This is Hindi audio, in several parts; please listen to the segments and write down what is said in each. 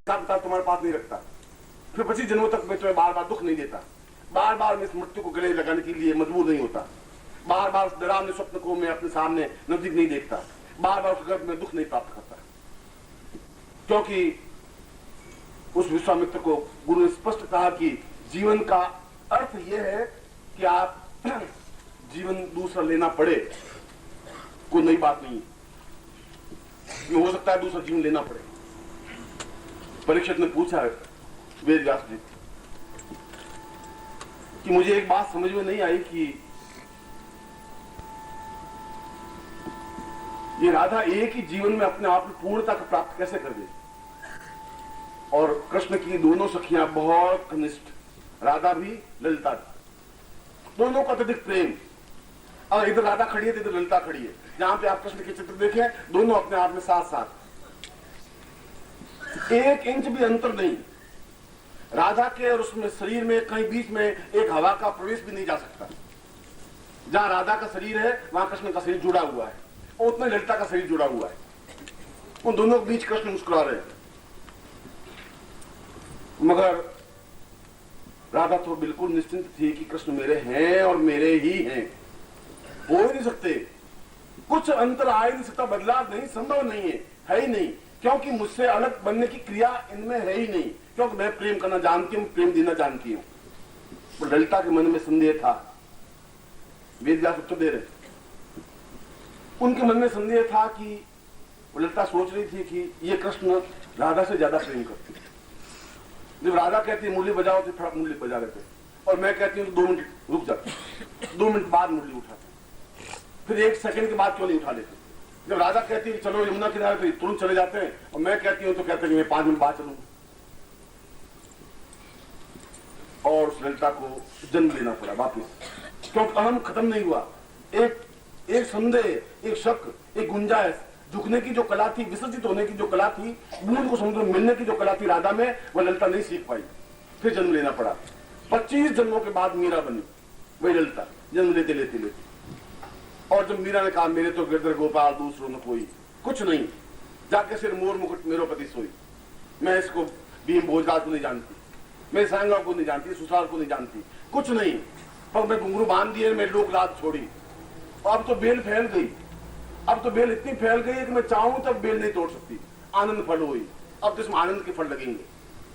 हिसाब किताब तुम्हारे पास नहीं रखता, फिर 25 जन्मों तक मैं तुम्हें बार बार दुख नहीं देता, बार बार मैं इस मृत्यु को गले लगाने के लिए मजबूर नहीं होता, बार बार उस डरावने स्वप्न को मैं अपने सामने नजदीक नहीं देखता, बार बार उस गर्भ में दुख नहीं प्राप्त करता। क्योंकि उस विश्वामित्र को गुरु ने स्पष्ट कहा कि जीवन का अर्थ यह है कि आप जीवन दूसरा लेना पड़े, कोई नई बात नहीं है। ये हो सकता है दूसरा जीवन लेना पड़े। परीक्षित ने पूछा वेद व्यास जी कि मुझे एक बात समझ में नहीं आई कि ये राधा एक ही जीवन में अपने आप में पूर्णता को प्राप्त कैसे कर गई। और कृष्ण की दोनों सखियां बहुत घनिष्ठ, राधा भी ललिता भी, दोनों का अत्यधिक प्रेम। और इधर राधा खड़ी है तो इधर ललिता खड़ी है। जहां पे आप कृष्ण के चित्र देखें, दोनों अपने आप में साथ साथ, एक इंच भी अंतर नहीं। राधा के और उसमें शरीर में कहीं बीच में एक हवा का प्रवेश भी नहीं जा सकता। जहां राधा का शरीर है वहां कृष्ण का शरीर जुड़ा हुआ है, और उतना ललिता का शरीर जुड़ा हुआ है। उन दोनों के बीच कृष्ण मुस्कुरा रहे हैं। मगर राधा तो बिल्कुल निश्चिंत थी कि कृष्ण मेरे हैं और मेरे ही हैं, हो ही नहीं सकते, कुछ अंतर आ ही नहीं सकता, बदलाव नहीं, संभव नहीं है ही नहीं। क्योंकि मुझसे अलग बनने की क्रिया इनमें है ही नहीं, क्योंकि मैं प्रेम करना जानती हूं, प्रेम देना जानती हूं। तो ललिता के मन में संदेह था, वेद व्यास उत्तर दे रहे, उनके मन में संदेह था कि ललिता सोच रही थी कि ये कृष्ण राधा से ज्यादा प्रेम करती है। जब राधा कहती है मुरली बजाओ तो फटाक मुरली बजा लेते, और मैं कहती हूँ 2 मिनट रुक जाते, 2 मिनट बाद मुरली उठाते, फिर 1 सेकंड के बाद क्यों नहीं उठा लेते। जब राधा कहती है चलो यमुना किनारे पे, तुरंत चले जाते हैं, और मैं कहती हूँ तो कहते हैं मैं 5 मिनट बाद चलूंगा। और उस ललिता को जन्म लेना पड़ा वापिस, क्योंकि अहम खत्म नहीं हुआ। एक संदेह, एक शक, एक गुंजाइश, झुकने की जो कला थी, विसर्जित होने की जो कला थी, बूंद को समुद्र में मिलने की जो कला थी राधा में, वह ललिता नहीं सीख पाई। फिर जन्म लेना पड़ा। 25 जन्मों के बाद मीरा बनी वही ललिता, जन्म लेते लेते लेते। और जब मीरा ने कहा मेरे तो गिरधर गोपाल दूसरों न कोई, कुछ नहीं, जाके सिर मोर मुकुट मेरो पति सोई। मैं इसको भीम भोजराज को नहीं जानती, मैं सांगा को नहीं जानती, सुसाल को नहीं जानती, कुछ नहीं, पर मैं घुंघरू बांध दिए, मैं लोक रात छोड़ी। अब तो बेल फैल गई, अब तो बेल इतनी फैल गई है कि मैं चाहूं तब बेल नहीं तोड़ सकती। आनंद फल हुई, अब तो इसमें आनंद के फल लगेंगे,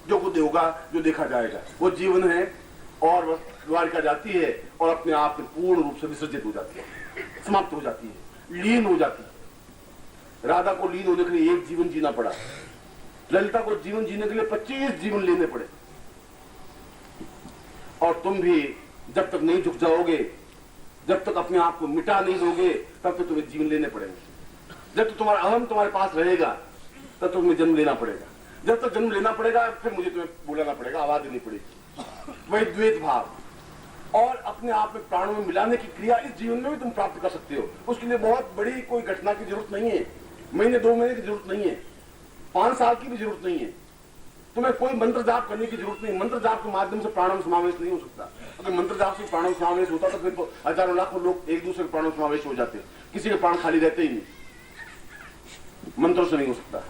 जो कुछ होगा, जो देखा जाएगा, वो जीवन है। और वह द्वारिका जाती है और अपने आप में पूर्ण रूप से विसर्जित हो जाती है, समाप्त हो जाती है, लीन हो जाती है। राधा को लीन होने के लिए 1 जीवन जीना पड़ा, ललिता को जीवन जीने के लिए 25 जीवन लेने पड़े। और तुम भी जब तक नहीं झुक जाओगे, जब तक अपने आप को मिटा नहीं दोगे, तब तक तुम्हें जीवन लेने पड़ेंगे। जब तक तुम्हारा अहम तुम्हारे पास रहेगा, तब तक तुम्हें जन्म लेना पड़ेगा। जब तक जन्म लेना पड़ेगा, फिर मुझे तुम्हें बुलाना पड़ेगा, आवाज देनी पड़ेगी। वही द्वैत भाव और अपने आप में प्राणों में मिलाने की क्रिया इस जीवन में भी तुम प्राप्त कर सकते हो। उसके लिए बहुत बड़ी कोई घटना की जरूरत नहीं है, महीने 2 महीने की जरूरत नहीं है, 5 साल की भी जरूरत नहीं है। तुम्हें कोई मंत्र जाप करने की जरूरत नहीं। मंत्र जाप के माध्यम से प्राणों में समावेश नहीं हो सकता। अगर मंत्र जाप से प्राणों में समावेश होता तो फिर तो हजारों लाखों लोग एक दूसरे के प्राणों में समावेश हो जाते, किसी के प्राण खाली रहते ही नहीं। मंत्रों से नहीं हो सकता।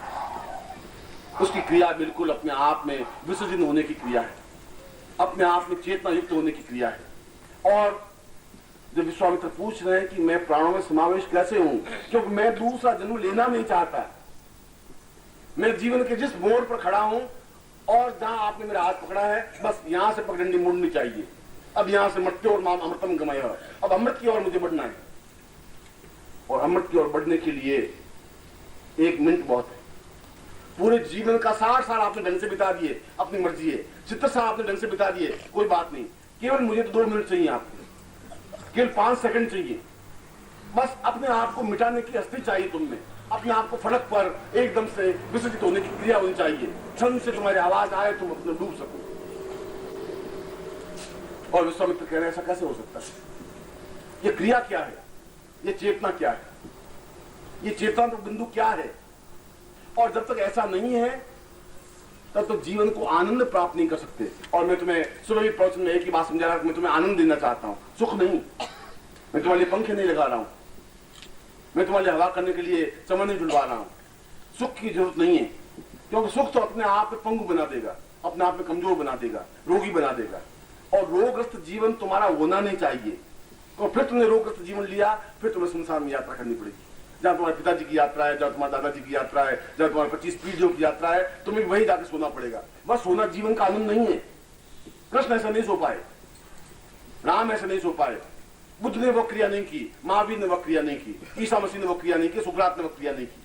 उसकी क्रिया बिल्कुल अपने आप में विसर्जन होने की क्रिया है, अपने आप में चेतना युक्त होने की क्रिया है। और जब विश्वामित्र पूछ रहे हैं कि मैं प्राणों में समावेश कैसे हूं, क्योंकि मैं दूसरा जन्म लेना नहीं चाहता, मैं जीवन के जिस मोड़ पर खड़ा हूं और जहां आपने मेरा हाथ पकड़ा है, बस यहां से पगडंडी मुड़नी चाहिए। अब यहां से मृत्यु और माम अमृतम गमय, अब अमृत की ओर मुझे बढ़ना है। और अमृत की ओर बढ़ने के लिए 1 मिनट बहुत है। पूरे जीवन का 60 साल आपने ढंग से बिता दिए, अपनी मर्जी है, 70 साल आपने ढंग से बिता दिए, कोई बात नहीं। केवल मुझे तो 2 मिनट चाहिए, आपको केवल 5 सेकंड चाहिए। बस अपने आप को मिटाने की अस्थि चाहिए तुमने, अपने आप को फलक पर एकदम से विसर्जित होने की क्रिया होनी चाहिए। क्षण से तुम्हारी आवाज आए, तुम अपने डूब सको। और विश्वामित्र कह रहे हैं ऐसा कैसे हो सकता है? ये क्रिया क्या है, ये चेतना क्या है, ये चेतना तो बिंदु क्या है? और जब तक ऐसा नहीं है तब तो जीवन को आनंद प्राप्त नहीं कर सकते। और मैं तुम्हें सुबह भी प्रवचन में एक ही बात समझा रहा हूं, मैं तुम्हें आनंद देना चाहता हूं, सुख नहीं। मैं तुम्हारे लिए पंखे नहीं लगा रहा हूं, मैं तुम्हारे लिए हवा करने के लिए चमन नहीं झुलवा रहा हूं। सुख की जरूरत नहीं है, क्योंकि सुख तो अपने आप में पंगु बना देगा, अपने आप में कमजोर बना देगा, रोगी बना देगा। और रोगग्रस्त जीवन तुम्हारा होना नहीं चाहिए। तो फिर तुमने रोगग्रस्त जीवन लिया, फिर तुम्हें संसार में यात्रा करनी पड़ेगी। जहां तुम्हारे पिताजी की यात्रा है, जहां तुम्हारे दादाजी की यात्रा है, जहां तुम्हारे 25 पीढ़ियों की यात्रा है, तुम्हें वही जाकर सोना पड़ेगा। बस सोना जीवन का आनंद नहीं है। कृष्ण ऐसा नहीं सो पाए, राम ऐसा नहीं सो पाए, बुद्ध ने वो क्रिया नहीं की, महावीर ने वो क्रिया नहीं की, ईसा मसीह ने वो क्रिया नहीं की, सुकरात ने वो क्रिया नहीं की।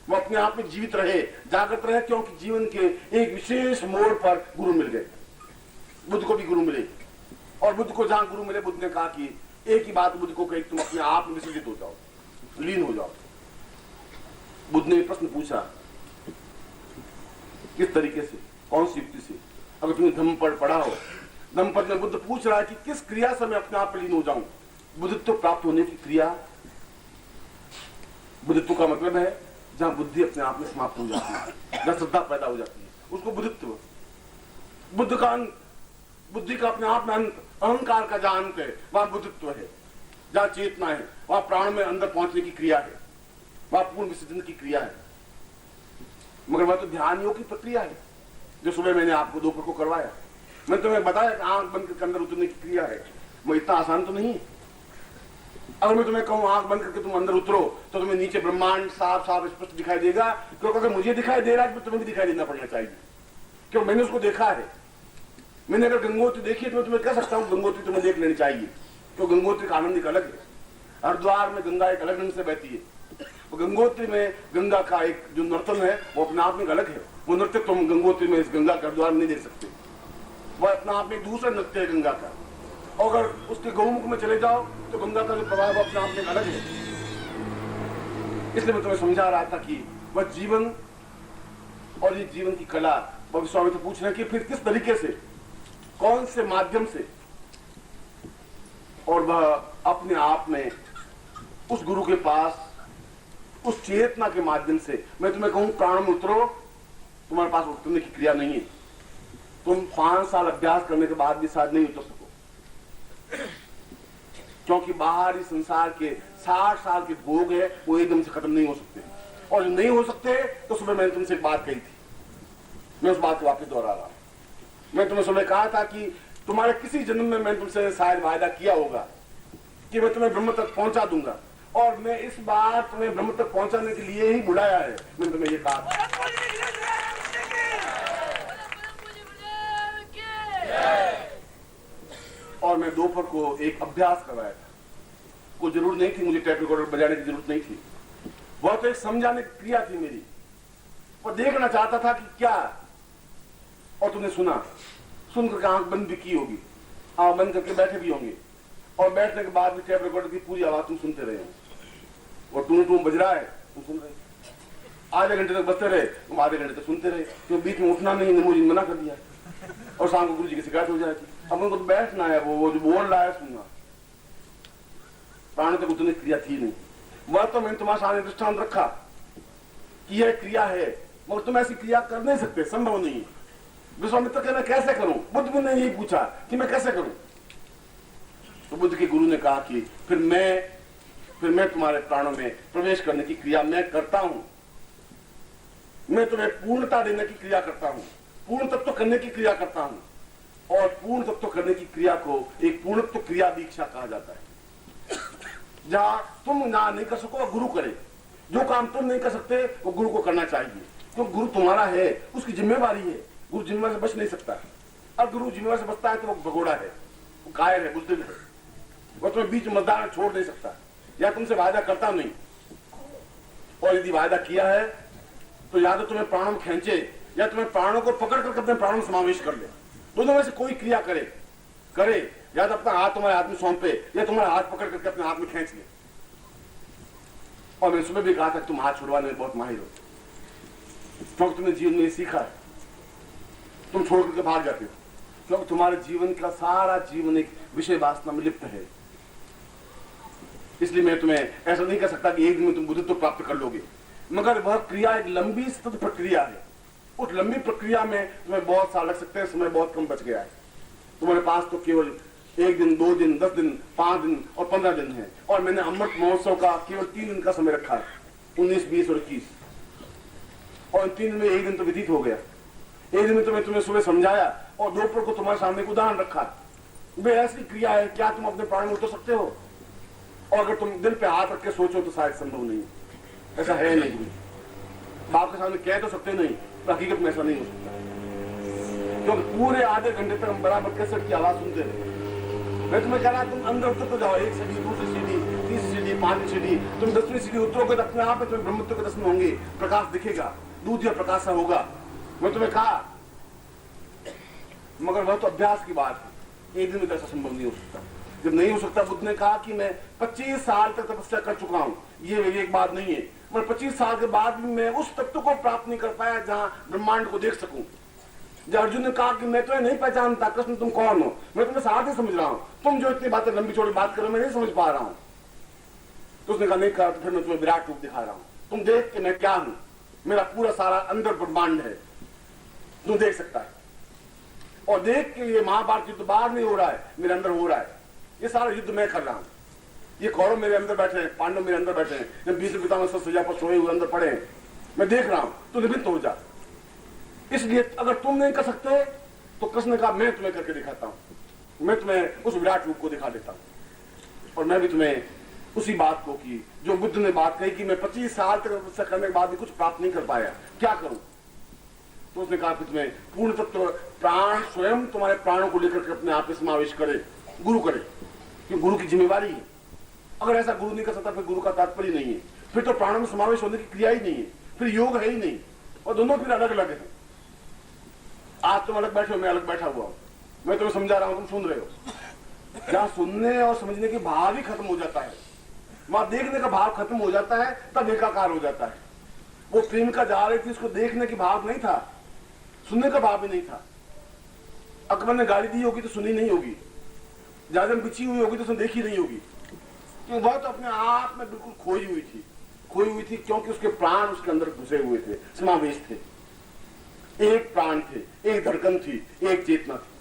वो अपने आप में जीवित रहे, जागृत रहे, क्योंकि जीवन के एक विशेष मोड़ पर गुरु मिल गए। बुद्ध को भी गुरु मिले, और बुद्ध को जहां गुरु मिले, बुद्ध ने कहा कि एक ही बात बुद्ध को कही, तुम अपने आप में विसर्जित हो जाओ, लीन हो जाओ। बुद्ध ने प्रश्न पूछा, किस तरीके से, कौन सी युक्ति से? अगर तुमने धम्मपद पढ़ा हो, धम्मपद में बुद्ध पूछ रहा है कि किस क्रिया से मैं अपने आप में लीन हो जाऊं। बुद्धत्व प्राप्त होने की क्रिया, बुद्धत्व का मतलब है जहां बुद्धि अपने आप में समाप्त हो जाती है, जहां श्रद्धा पैदा हो जाती है, उसको बुद्धत्व। बुद्धि का अपने आप में अहंकार का जहां अंत है, वहां बुद्धत्व है। जहां चेतना है, वहां प्राण में अंदर पहुंचने की क्रिया है, वहां पूर्ण विसर्जन की क्रिया है। मगर वह तो ध्यान योग की प्रक्रिया है, जो सुबह मैंने आपको दोपहर को करवाया। मैंने तुम्हें बताया कि आंख बंद करके अंदर उतरने की क्रिया है। वो इतना आसान तो नहीं है। अगर मैं तुम्हें कहूं आंख बंद करके तुम अंदर उतरो, तो तुम्हें नीचे ब्रह्मांड साफ साफ स्पष्ट दिखाई देगा। क्योंकि अगर मुझे दिखाई दे रहा है तो तुम्हें भी दिखाई देना पड़ना चाहिए, क्यों मैंने उसको देखा है। मैंने अगर गंगोत्री देखी तो मैं तुम्हें कह सकता हूं गंगोत्री तुम्हें देख लेनी चाहिए, क्योंकि गंगोत्री का आनंद एक अलग है। हरिद्वार में गंगा एक अलग ढंग से बहती है, और गंगोत्री में गंगा का एक जो नर्तन है वो अपने आप में अलग है। वो नृत्य तुम गंगोत्री में इस गंगा के हरिद्वार में नहीं देख सकते। वह अपने आप में एक दूसरा नृत्य है गंगा का। और अगर उसके गौमुख में चले जाओ तो गंगा का जो प्रभाव अपने आप में अलग है। इसलिए मैं तुम्हें समझा रहा था कि वह जीवन और ये जीवन की कला, वह स्वामी तो पूछ रहे हैं कि फिर किस तरीके से, कौन से माध्यम से, और वह अपने आप में उस गुरु के पास उस चेतना के माध्यम से। मैं तुम्हें कहूं प्राण में उतरो, तुम्हारे पास उतरने की क्रिया नहीं है। तुम 5 साल अभ्यास करने के बाद भी शायद नहीं उतर सको, क्योंकि बाहरी संसार के 60 साल के भोग है वो एकदम से खत्म नहीं हो सकते। और जो नहीं हो सकते तो सुबह मैंने तुमसे एक बात कही थी, मैं उस बात को वापस दोहरा रहा हूं। मैं तुम्हें सुबह कहा था कि तुम्हारे किसी जन्म में मैंने तुमसे शायद वायदा किया होगा कि मैं तुम्हें ब्रह्म तक पहुंचा दूंगा, और मैं इस बार तुम्हें ब्रह्म तक पहुंचाने के लिए ही बुलाया है। मैंने तुम्हें ये कहा। और मैं दोपहर को एक अभ्यास करवाया था। कोई जरूरत नहीं थी, मुझे टेप रिकॉर्डर बजाने की जरूरत नहीं थी। वह तो एक समझाने की क्रिया थी मेरी। और देखना चाहता था कि क्या, और तुमने सुना, सुन करके आंख बंद भी की होगी, आंख बंद करके बैठे भी होंगे, और बैठने के बाद भी टेप रिकॉर्डर की पूरी आवाज तुम सुनते रहे, और टूं टूं बज रहा है, तुम सुन रहे। आधे घंटे तक बजते रहे, तुम आधे घंटे तक सुनते रहे, क्यों बीच में उठना नहीं, मुझे मना कर दिया, और शाम को गुरु जी की शिकायत हो जाती। अब उनको तो बैठना है, वो जो बोल रहा है सुनना। प्राण तक उतनी क्रिया थी नहीं। वह तो मैंने तुम्हारे सामने दृष्टांत रखा कि यह क्रिया है, मगर तुम ऐसी क्रिया कर नहीं सकते, संभव नहीं है। विश्वामित्र कहना कैसे करूं? बुद्ध ने यही पूछा कि मैं कैसे करूं? तो बुद्ध के गुरु ने कहा कि फिर मैं तुम्हारे प्राणों में प्रवेश करने की क्रिया मैं करता हूं। मैं तुम्हें पूर्णता देने की क्रिया करता हूं, पूर्ण तत्व करने की क्रिया करता हूं। और पूर्ण तत्व करने की क्रिया को एक पूर्णत्व क्रिया दीक्षा कहा जाता है। जहां तुम ना नहीं कर सको, गुरु करे। जो काम तुम नहीं कर सकते वो गुरु को करना चाहिए, तो गुरु तुम्हारा है, उसकी जिम्मेवारी है। गुरु जिम्मेवारी से बच नहीं सकता। अब गुरु जिम्मेवारी से बचता है तो वो भगोड़ा है, वो कायर है, बुद्धिल है। वो तुम्हें बीच मतदान छोड़ नहीं सकता, या तुमसे वायदा करता नहीं। और यदि वायदा किया है तो या तो तुम्हें प्राणों में खींचे, या तुम्हें प्राणों को पकड़ कर अपने प्राणों में समावेश कर ले। दोनों में से कोई क्रिया करे, या तो अपना हाथ तुम्हारे हाथ में सौंपे, या तुम्हारा हाथ पकड़ करके अपने हाथ में खींच ले। और मैंने सुबह भी कहा था तुम हाथ छुड़वाने में बहुत माहिर हो, क्योंकि तुमने जीवन में ये सीखा है। तुम छोड़ करके भाग जाते हो, क्योंकि तुम्हारे जीवन का सारा जीवन एक विषय वासना में लिप्त है। इसलिए मैं तुम्हें ऐसा नहीं कह सकता कि एक दिन में तुम बुद्धत्व प्राप्त कर लोगे, मगर वह क्रिया एक लंबी सतत प्रक्रिया है। उस लंबी प्रक्रिया में तुम्हें बहुत साल लग सकते हैं, समय बहुत कम बच गया है। तुम्हारे पास तो केवल 1 दिन, 2 दिन, 10 दिन, 5 दिन और 15 दिन है। और मैंने अमृत महोत्सव का केवल 3 दिन का समय रखा है, 19, 20 और 21। और इन 3 दिन में एक दिन तो व्यतीत हो गया। एक दिन में तुम्हें सुबह समझाया और दोपहर को तुम्हारे सामने एक उदाहरण रखा। वे ऐसी क्रिया है, क्या तुम अपने प्राण में उतर सकते हो? और अगर तुम दिल पे हाथ रख के सोचो तो शायद संभव नहीं, ऐसा है नहीं। बाप के सामने कह तो सकते नहीं, पर हकीकत में ऐसा नहीं हो सकता, क्योंकि पूरे आधे घंटे तक हम बराबर कैसेट की आवाज सुनते रहे। मैं तुम्हें कह रहा तुम अंदर उतर तो जाओ, 1 सीढ़ी, 2 सीढ़ी, 3 सीढ़ी, 5 सीढ़ी, तुम 10वीं सीढ़ी उतरोगे तो अपने आप में तुम्हें ब्रह्मत्व के दर्शन होंगे, प्रकाश दिखेगा, दूध या प्रकाश सा होगा। मैं तुम्हें कहा, मगर वह तो अभ्यास की बात है, एक दिन में तो ऐसा संभव नहीं हो सकता। जब नहीं हो सकता, बुद्ध ने कहा कि मैं 25 साल तक तपस्या कर चुका हूं, ये एक बात नहीं है, पर 25 साल के बाद भी मैं उस तत्व को प्राप्त नहीं कर पाया जहां ब्रह्मांड को देख सकूं। जब अर्जुन ने कहा कि मैं तुम्हें नहीं पहचानता, कृष्ण तुम कौन हो, मैं तुम्हें साथ ही समझ रहा हूं, तुम जो इतनी बातें लंबी चौड़ी बात करो मैं नहीं समझ पा रहा हूं। तो उसने कहा नहीं कहा, तो फिर मैं तुम्हें विराट रूप दिखा रहा हूं, तुम देख के मैं क्या हूं, मेरा पूरा सारा अंदर ब्रह्मांड है, तुम देख सकता है। और देख के ये महाभारत युद्ध बाहर नहीं हो रहा है, मेरे अंदर हो रहा है। ये सारा युद्ध मैं कर रहा हूं। ये कौरव मेरे अंदर बैठे हैं, पांडव मेरे अंदर बैठे हैं, जब भीष्म पितामह सज्जा पर सोए हुए अंदर पड़े हैं, मैं देख रहा हूं, तू निवृत्त हो जा। इसलिए अगर तुम नहीं कर सकते तो कृष्ण ने कहा मैं तुम्हें करके दिखाता हूं, मैं तुम्हें उस विराट रूप को दिखा देता हूं। और मैं भी तुम्हें उसी बात को की जो बुद्ध ने बात कही कि मैं 25 साल तक तपस्या करने के बाद भी कुछ प्राप्त नहीं कर पाया, क्या करूं? तो उसने कहा कि तुम्हें पूर्ण तत्व प्राण स्वयं तुम्हारे प्राणों को लेकर के अपने आप में समावेश करे, गुरु करे, क्योंकि गुरु की जिम्मेवारी है। अगर ऐसा गुरु नहीं कर सकता फिर गुरु का तात्पर्य नहीं है, फिर तो प्राणों में समावेश होने की क्रिया ही नहीं है, फिर योग है ही नहीं, और दोनों फिर अलग अलग है। आज तुम अलग बैठे हो, मैं अलग बैठा हुआ हूं, मैं तुम्हें समझा रहा हूं, तुम सुन रहे हो। जहां सुनने और समझने के भाव ही खत्म हो जाता है, वहां देखने का भाव खत्म हो जाता है, तब एकाकार हो जाता है। वो प्रेमिका जा रही थी, उसको देखने की भाव नहीं था, सुनने का भाव भी नहीं था। अकबर ने गाड़ी दी होगी तो सुनी नहीं होगी, जाजम बिछी हुई होगी तो उसने देखी नहीं होगी, क्योंकि वह तो अपने आप में बिल्कुल खोई हुई थी, क्योंकि उसके प्राण उसके अंदर घुसे हुए थे, समावेश थे। एक प्राण थे, एक धड़कन थी, एक चेतना थी।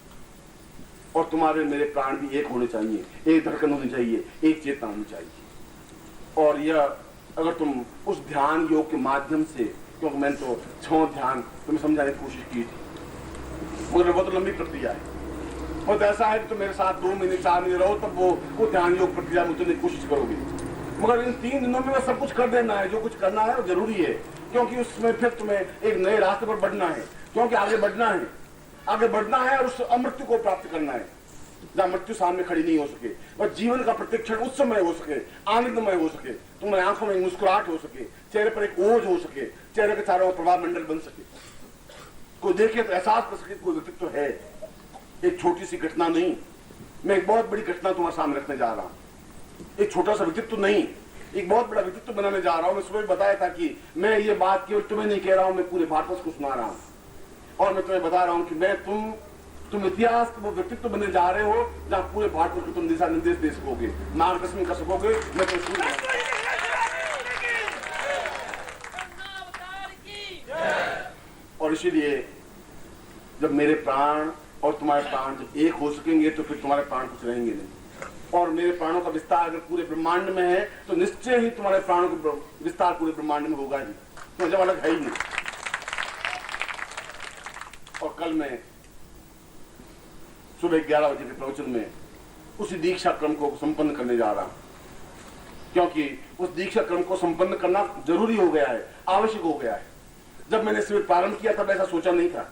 और तुम्हारे मेरे प्राण भी एक होने चाहिए, एक धड़कन होनी चाहिए, एक चेतना होनी चाहिए। और यह अगर तुम उस ध्यान योग के माध्यम से, क्योंकि मैंने तो 6 ध्यान तुम्हें समझाने की कोशिश की थी, मगर वो तो लंबी प्रक्रिया है। और तो ऐसा है कि तुम मेरे साथ 2 महीने 4 महीने रहो, तब वो ध्यान योग प्रक्रिया में उतरने की कोशिश करोगे। मगर इन 3 दिनों में सब कुछ कर देना है, जो कुछ करना है वो जरूरी है, क्योंकि उसमें फिर तुम्हें एक नए रास्ते पर बढ़ना है, क्योंकि आगे बढ़ना है और उस अमृत्यु को प्राप्त करना है, जहां मृत्यु सामने खड़ी नहीं हो सके, और जीवन का प्रत्येक क्षण उस समय हो सके, आनंदमय हो सके, तुम्हारी आंखों में मुस्कुराहट हो सके, चेहरे पर एक ओज हो सके, चेहरे के चारों प्रभाव मंडल बन सके, कोई देखे तो एहसास कर सके कोई व्यक्तित्व है। एक छोटी सी घटना नहीं, मैं एक बहुत बड़ी घटना तुम्हारे सामने रखने जा रहा हूं। एक छोटा सा व्यक्तित्व नहीं, एक बहुत बड़ा व्यक्तित्व बनाने जा रहा हूं। मैं सुबह बताया था कि मैं ये बात केवल तुम्हें नहीं कह रहा हूं, मैं पूरे भारतवर्ष को सुना रहा हूं, और मैं तुम्हें बता रहा हूं कि मैं तुम इतिहास के वो व्यक्तित्व बनने जा रहे हो जहां पूरे भारतवर्ष को तुम दिशा निर्देश दे सकोगे, मार्गदर्शन कर सकोगे। मैं तुम्हें और इसीलिए जब मेरे प्राण और तुम्हारे प्राण जब एक हो सकेंगे तो फिर तुम्हारे प्राण कुछ रहेंगे नहीं। और मेरे प्राणों का विस्तार अगर पूरे ब्रह्मांड में है तो निश्चय ही तुम्हारे प्राणों का विस्तार पूरे ब्रह्मांड में होगा ही, तो जब अलग है ही नहीं। और कल मैं सुबह 11 बजे के प्रवचन में उसी दीक्षा क्रम को संपन्न करने जा रहा हूं, क्योंकि उस दीक्षा क्रम को संपन्न करना जरूरी हो गया है, आवश्यक हो गया है। जब मैंने शिविर प्रारंभ किया तब ऐसा सोचा नहीं था,